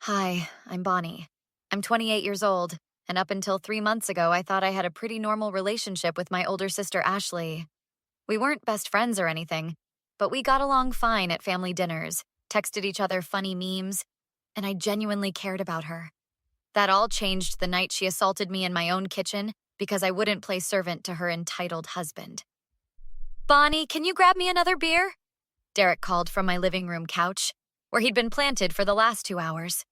Hi, I'm Bonnie. I'm 28 years old, and up until 3 months ago, I thought I had a pretty normal relationship with my older sister, Ashley. We weren't best friends or anything, but we got along fine at family dinners, texted each other funny memes, and I genuinely cared about her. That all changed the night she assaulted me in my own kitchen because I wouldn't play servant to her entitled husband. Bonnie, can you grab me another beer? Derek called from my living room couch, where he'd been planted for the last 2 hours.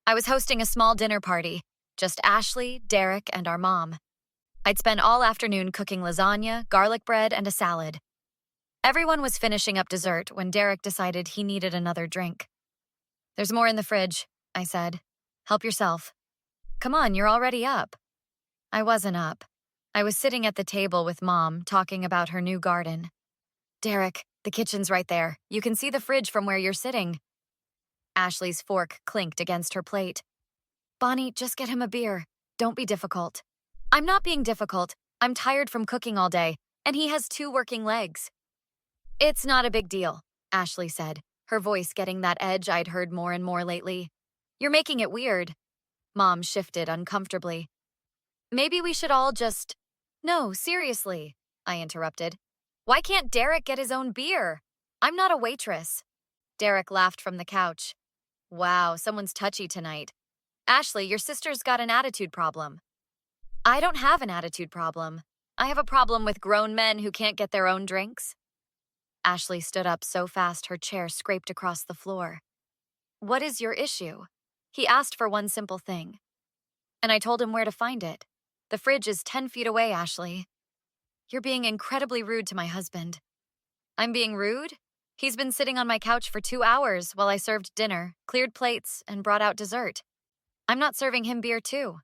I was hosting a small dinner party, just Ashley, Derek, and our mom. I'd spent all afternoon cooking lasagna, garlic bread, and a salad. Everyone was finishing up dessert when Derek decided he needed another drink. There's more in the fridge, I said. Help yourself. Come on, you're already up. I wasn't up. I was sitting at the table with Mom, talking about her new garden. Derek, the kitchen's right there. You can see the fridge from where you're sitting. Ashley's fork clinked against her plate. Bonnie, just get him a beer. Don't be difficult. I'm not being difficult. I'm tired from cooking all day, and he has 2 working legs. It's not a big deal, Ashley said, her voice getting that edge I'd heard more and more lately. You're making it weird. Mom shifted uncomfortably. Maybe we should all just... No, seriously, I interrupted. Why can't Derek get his own beer? I'm not a waitress. Derek laughed from the couch. Wow, someone's touchy tonight. Ashley, your sister's got an attitude problem. I don't have an attitude problem. I have a problem with grown men who can't get their own drinks. Ashley stood up so fast her chair scraped across the floor. What is your issue? He asked for one simple thing. And I told him where to find it. The fridge is 10 feet away, Ashley. You're being incredibly rude to my husband. I'm being rude? He's been sitting on my couch for 2 hours while I served dinner, cleared plates, and brought out dessert. I'm not serving him beer, too.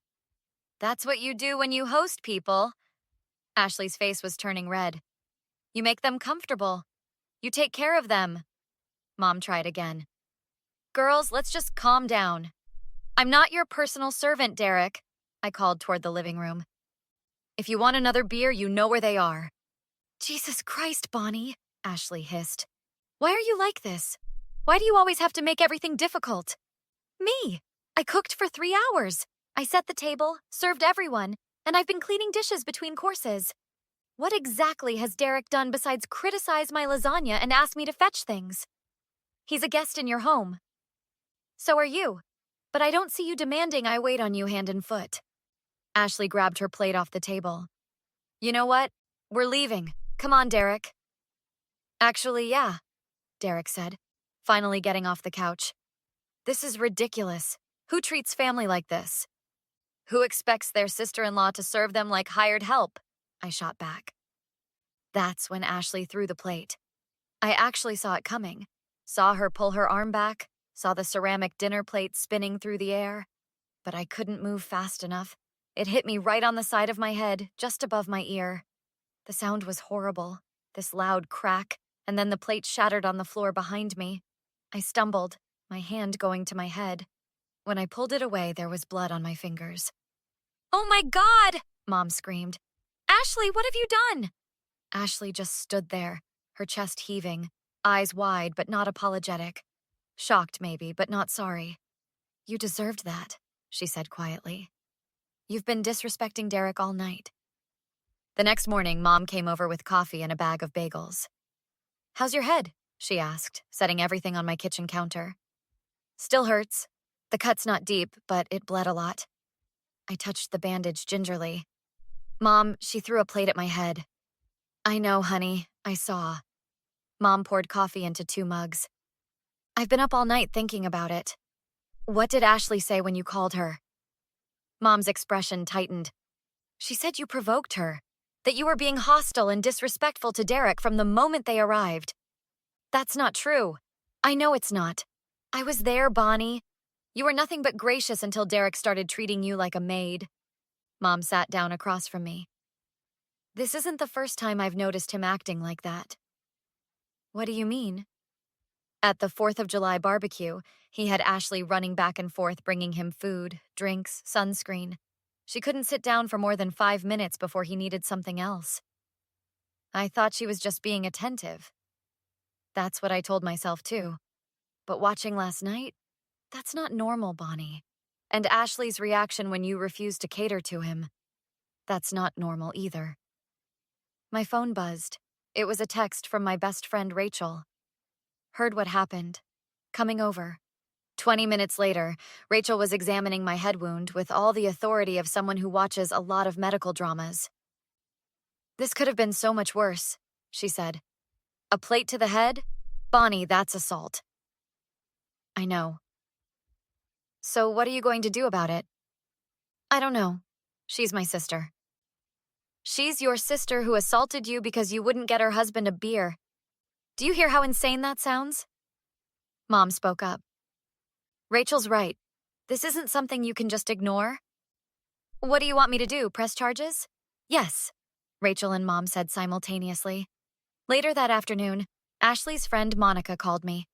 That's what you do when you host people. Ashley's face was turning red. You make them comfortable. You take care of them. Mom tried again. Girls, let's just calm down. I'm not your personal servant, Derek, I called toward the living room. If you want another beer, you know where they are. Jesus Christ, Bonnie, Ashley hissed. Why are you like this? Why do you always have to make everything difficult? Me. I cooked for 3 hours. I set the table, served everyone, and I've been cleaning dishes between courses. What exactly has Derek done besides criticize my lasagna and ask me to fetch things? He's a guest in your home. So are you. But I don't see you demanding I wait on you hand and foot. Ashley grabbed her plate off the table. You know what? We're leaving. Come on, Derek. Actually, yeah, Derek said, finally getting off the couch. This is ridiculous. Who treats family like this? Who expects their sister-in-law to serve them like hired help? I shot back. That's when Ashley threw the plate. I actually saw it coming. Saw her pull her arm back, saw the ceramic dinner plate spinning through the air. But I couldn't move fast enough. It hit me right on the side of my head, just above my ear. The sound was horrible, this loud crack, and then the plate shattered on the floor behind me. I stumbled, my hand going to my head. When I pulled it away, there was blood on my fingers. Oh my God! Mom screamed. Ashley, what have you done? Ashley just stood there, her chest heaving, eyes wide but not apologetic. Shocked maybe, but not sorry. You deserved that, she said quietly. You've been disrespecting Derek all night. The next morning, Mom came over with coffee and a bag of bagels. How's your head? She asked, setting everything on my kitchen counter. Still hurts. The cut's not deep, but it bled a lot. I touched the bandage gingerly. Mom, she threw a plate at my head. I know, honey. I saw. Mom poured coffee into 2 mugs. I've been up all night thinking about it. What did Ashley say when you called her? Mom's expression tightened. She said you provoked her, that you were being hostile and disrespectful to Derek from the moment they arrived. That's not true. I know it's not. I was there, Bonnie. You were nothing but gracious until Derek started treating you like a maid. Mom sat down across from me. This isn't the first time I've noticed him acting like that. What do you mean? At the 4th of July barbecue, he had Ashley running back and forth bringing him food, drinks, sunscreen. She couldn't sit down for more than 5 minutes before he needed something else. I thought she was just being attentive. That's what I told myself too. But watching last night, That's not normal, Bonnie. And Ashley's reaction when you refused to cater to him. That's not normal either. My phone buzzed. It was a text from my best friend Rachel. Heard what happened. Coming over. 20 minutes later, Rachel was examining my head wound with all the authority of someone who watches a lot of medical dramas. This could have been so much worse, she said. A plate to the head? Bonnie, that's assault. I know. So what are you going to do about it? I don't know. She's my sister. She's your sister who assaulted you because you wouldn't get her husband a beer. Do you hear how insane that sounds? Mom spoke up. Rachel's right. This isn't something you can just ignore. What do you want me to do, press charges? Yes, Rachel and Mom said simultaneously. Later that afternoon, Ashley's friend Monica called me.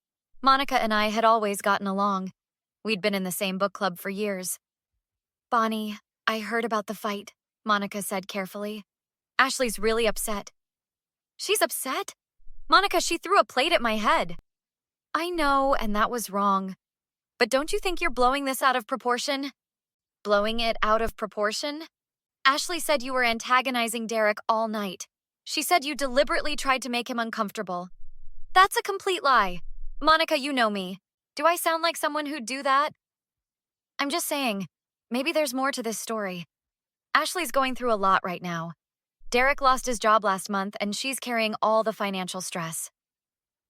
Monica and I had always gotten along. We'd been in the same book club for years. Bonnie, I heard about the fight, Monica said carefully. Ashley's really upset. She's upset? Monica, she threw a plate at my head. I know, and that was wrong. But don't you think you're blowing this out of proportion? Blowing it out of proportion? Ashley said you were antagonizing Derek all night. She said you deliberately tried to make him uncomfortable. That's a complete lie. Monica, you know me. Do I sound like someone who'd do that? I'm just saying, maybe there's more to this story. Ashley's going through a lot right now. Derek lost his job last month, and she's carrying all the financial stress.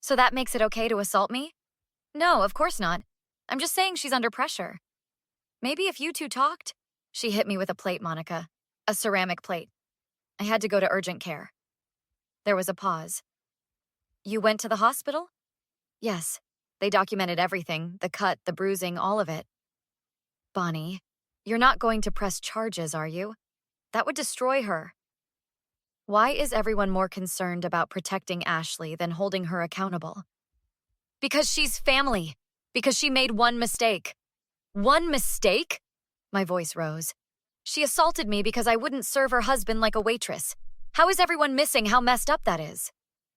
So that makes it okay to assault me? No, of course not. I'm just saying she's under pressure. Maybe if you two talked? She hit me with a plate, Monica. A ceramic plate. I had to go to urgent care. There was a pause. You went to the hospital? Yes. They documented everything, the cut, the bruising, all of it. Bonnie, you're not going to press charges, are you? That would destroy her. Why is everyone more concerned about protecting Ashley than holding her accountable? Because she's family. Because she made one mistake. One mistake? My voice rose. She assaulted me because I wouldn't serve her husband like a waitress. How is everyone missing how messed up that is?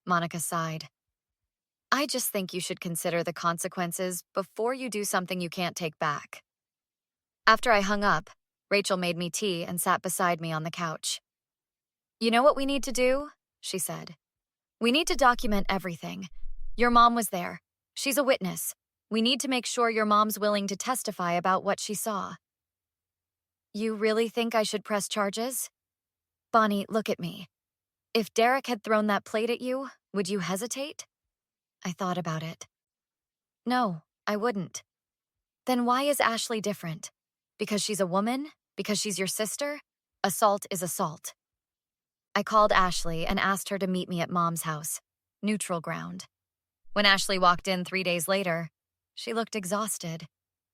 Monica sighed. I just think you should consider the consequences before you do something you can't take back. After I hung up, Rachel made me tea and sat beside me on the couch. You know what we need to do? She said. We need to document everything. Your mom was there. She's a witness. We need to make sure your mom's willing to testify about what she saw. You really think I should press charges? Bonnie, look at me. If Derek had thrown that plate at you, would you hesitate? I thought about it. No, I wouldn't. Then why is Ashley different? Because she's a woman? Because she's your sister? Assault is assault. I called Ashley and asked her to meet me at Mom's house, neutral ground. When Ashley walked in 3 days later, she looked exhausted.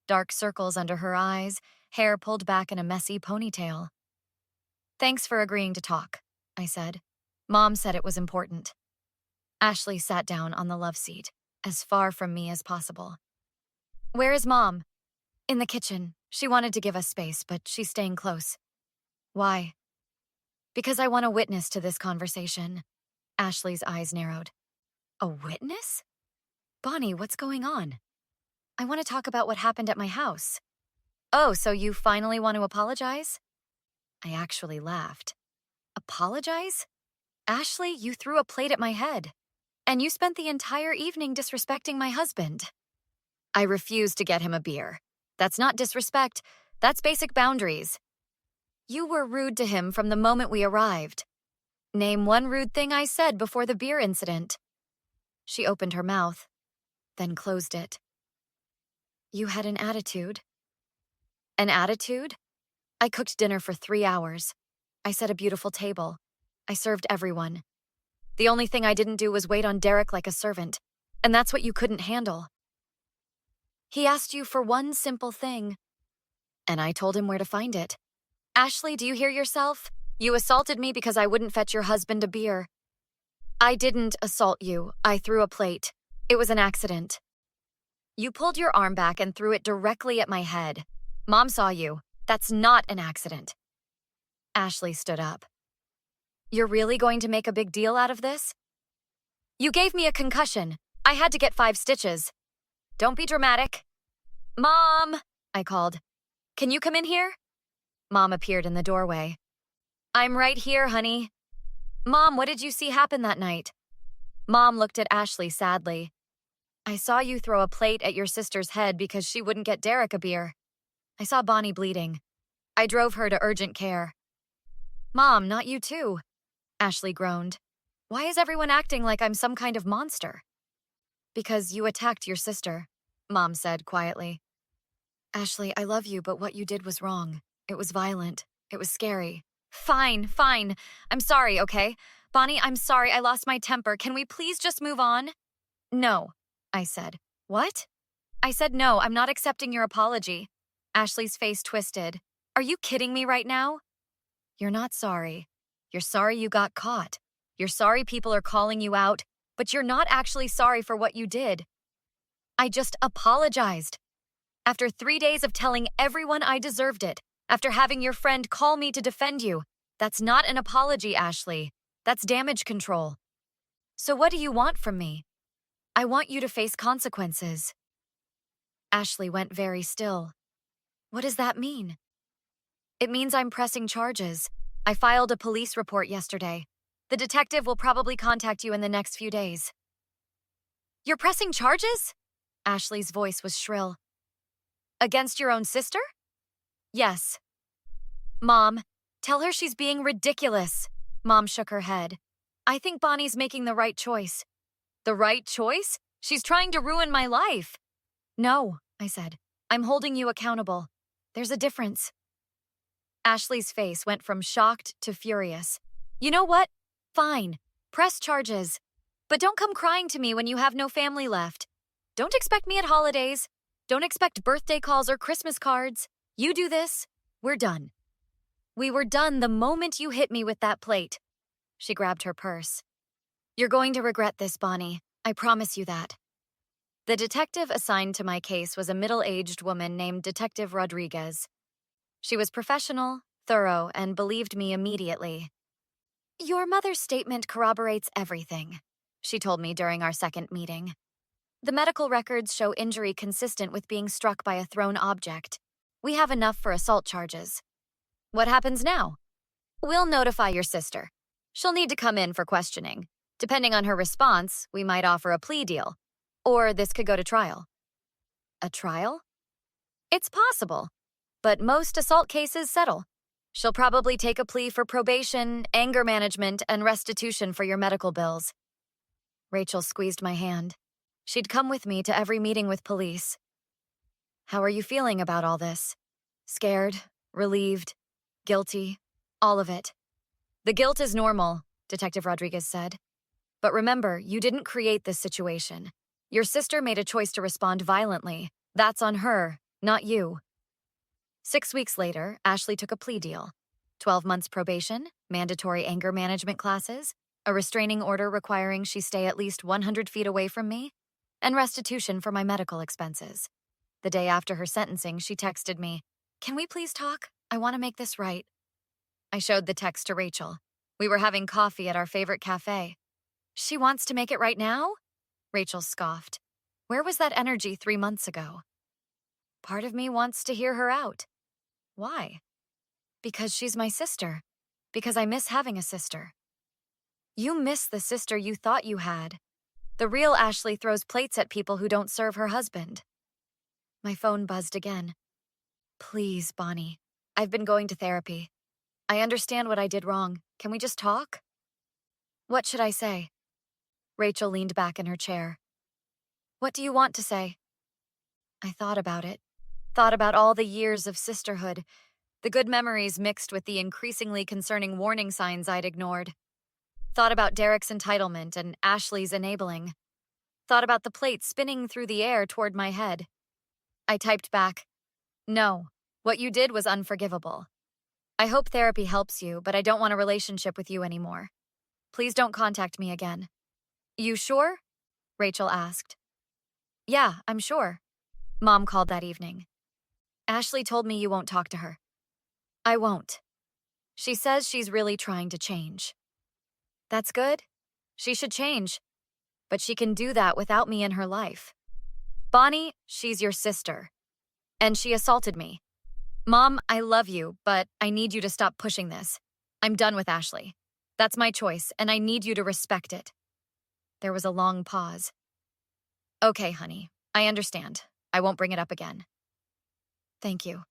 Dark circles under her eyes, hair pulled back in a messy ponytail. Thanks for agreeing to talk, I said. Mom said it was important. Ashley sat down on the love seat, as far from me as possible. Where is Mom? In the kitchen. She wanted to give us space, but she's staying close. Why? Because I want a witness to this conversation. Ashley's eyes narrowed. A witness? Bonnie, what's going on? I want to talk about what happened at my house. Oh, so you finally want to apologize? I actually laughed. Apologize? Ashley, you threw a plate at my head. And you spent the entire evening disrespecting my husband. I refused to get him a beer. That's not disrespect. That's basic boundaries. You were rude to him from the moment we arrived. Name one rude thing I said before the beer incident. She opened her mouth, then closed it. You had an attitude. An attitude? I cooked dinner for 3 hours. I set a beautiful table. I served everyone. The only thing I didn't do was wait on Derek like a servant, and that's what you couldn't handle. He asked you for one simple thing, and I told him where to find it. Ashley, do you hear yourself? You assaulted me because I wouldn't fetch your husband a beer. I didn't assault you. I threw a plate. It was an accident. You pulled your arm back and threw it directly at my head. Mom saw you. That's not an accident. Ashley stood up. You're really going to make a big deal out of this? You gave me a concussion. I had to get 5 stitches. Don't be dramatic. Mom, I called. Can you come in here? Mom appeared in the doorway. I'm right here, honey. Mom, what did you see happen that night? Mom looked at Ashley sadly. I saw you throw a plate at your sister's head because she wouldn't get Derek a beer. I saw Bonnie bleeding. I drove her to urgent care. Mom, not you too, Ashley groaned. Why is everyone acting like I'm some kind of monster? Because you attacked your sister, Mom said quietly. Ashley, I love you, but what you did was wrong. It was violent. It was scary. Fine. I'm sorry, okay? Bonnie, I'm sorry I lost my temper. Can we please just move on? No, I said. What? I said no, I'm not accepting your apology. Ashley's face twisted. Are you kidding me right now? You're not sorry. You're sorry you got caught. You're sorry people are calling you out, but you're not actually sorry for what you did. I just apologized. After 3 days of telling everyone I deserved it, after having your friend call me to defend you, that's not an apology, Ashley. That's damage control. So what do you want from me? I want you to face consequences. Ashley went very still. What does that mean? It means I'm pressing charges. I filed a police report yesterday. The detective will probably contact you in the next few days. You're pressing charges? Ashley's voice was shrill. Against your own sister? Yes. Mom, tell her she's being ridiculous. Mom shook her head. I think Bonnie's making the right choice. The right choice? She's trying to ruin my life. No, I said. I'm holding you accountable. There's a difference. Ashley's face went from shocked to furious. You know what? Fine. Press charges. But don't come crying to me when you have no family left. Don't expect me at holidays. Don't expect birthday calls or Christmas cards. You do this, we're done. We were done the moment you hit me with that plate. She grabbed her purse. You're going to regret this, Bonnie. I promise you that. The detective assigned to my case was a middle-aged woman named Detective Rodriguez. She was professional, thorough, and believed me immediately. Your mother's statement corroborates everything, she told me during our second meeting. The medical records show injury consistent with being struck by a thrown object. We have enough for assault charges. What happens now? We'll notify your sister. She'll need to come in for questioning. Depending on her response, we might offer a plea deal. Or this could go to trial. A trial? It's possible, but most assault cases settle. She'll probably take a plea for probation, anger management, and restitution for your medical bills. Rachel squeezed my hand. She'd come with me to every meeting with police. How are you feeling about all this? Scared, relieved, guilty, all of it. The guilt is normal, Detective Rodriguez said. But remember, you didn't create this situation. Your sister made a choice to respond violently. That's on her, not you. 6 weeks later, Ashley took a plea deal. 12 months probation, mandatory anger management classes, a restraining order requiring she stay at least 100 feet away from me, and restitution for my medical expenses. The day after her sentencing, she texted me, "Can we please talk? I want to make this right." I showed the text to Rachel. We were having coffee at our favorite cafe. She wants to make it right now? Rachel scoffed. Where was that energy 3 months ago? Part of me wants to hear her out. Why? Because she's my sister. Because I miss having a sister. You miss the sister you thought you had. The real Ashley throws plates at people who don't serve her husband. My phone buzzed again. Please, Bonnie. I've been going to therapy. I understand what I did wrong. Can we just talk? What should I say? Rachel leaned back in her chair. What do you want to say? I thought about it. Thought about all the years of sisterhood, the good memories mixed with the increasingly concerning warning signs I'd ignored. Thought about Derek's entitlement and Ashley's enabling. Thought about the plate spinning through the air toward my head. I typed back, "No, what you did was unforgivable. I hope therapy helps you, but I don't want a relationship with you anymore. Please don't contact me again." You sure? Rachel asked. Yeah, I'm sure. Mom called that evening. Ashley told me you won't talk to her. I won't. She says she's really trying to change. That's good. She should change. But she can do that without me in her life. Bonnie, she's your sister. and she assaulted me. Mom, I love you, but I need you to stop pushing this. I'm done with Ashley. That's my choice, and I need you to respect it. There was a long pause. Okay, honey, I understand. I won't bring it up again. Thank you.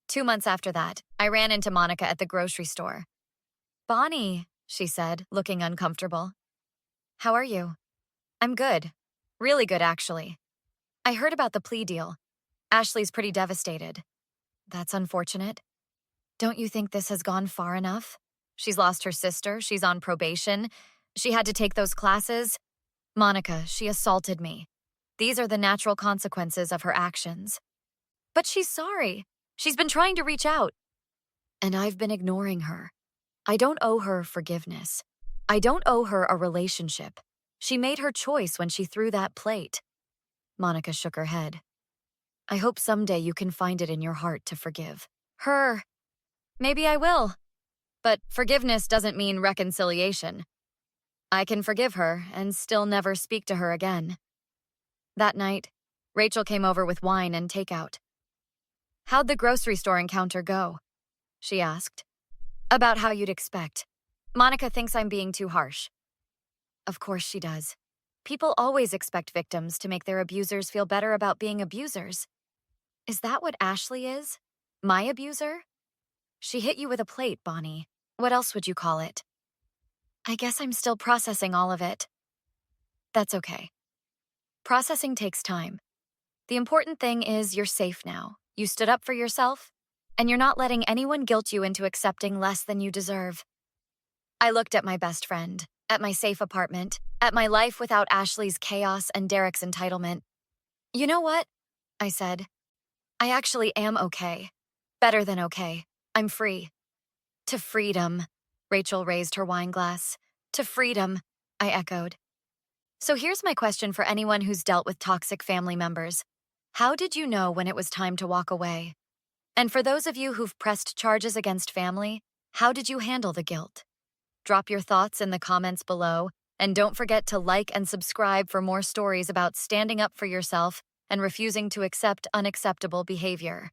2 months after that, I ran into Monica at the grocery store. Bonnie, she said, looking uncomfortable. How are you? I'm good. Really good, actually. I heard about the plea deal. Ashley's pretty devastated. That's unfortunate. Don't you think this has gone far enough? She's lost her sister, she's on probation, she had to take those classes. Monica, she assaulted me. These are the natural consequences of her actions. But she's sorry. She's been trying to reach out. And I've been ignoring her. I don't owe her forgiveness. I don't owe her a relationship. She made her choice when she threw that plate. Monica shook her head. I hope someday you can find it in your heart to forgive her. Maybe I will. But forgiveness doesn't mean reconciliation. I can forgive her and still never speak to her again. That night, Rachel came over with wine and takeout. How'd the grocery store encounter go? She asked. About how you'd expect. Monica thinks I'm being too harsh. Of course she does. People always expect victims to make their abusers feel better about being abusers. Is that what Ashley is? My abuser? She hit you with a plate, Bonnie. What else would you call it? I guess I'm still processing all of it. That's okay. Processing takes time. The important thing is you're safe now. You stood up for yourself, and you're not letting anyone guilt you into accepting less than you deserve. I looked at my best friend, at my safe apartment, at my life without Ashley's chaos and Derek's entitlement. You know what? I said. I actually am okay. Better than okay. I'm free. To freedom. Rachel raised her wine glass. To freedom, I echoed. So here's my question for anyone who's dealt with toxic family members. How did you know when it was time to walk away? And for those of you who've pressed charges against family, how did you handle the guilt? Drop your thoughts in the comments below, and don't forget to like and subscribe for more stories about standing up for yourself and refusing to accept unacceptable behavior.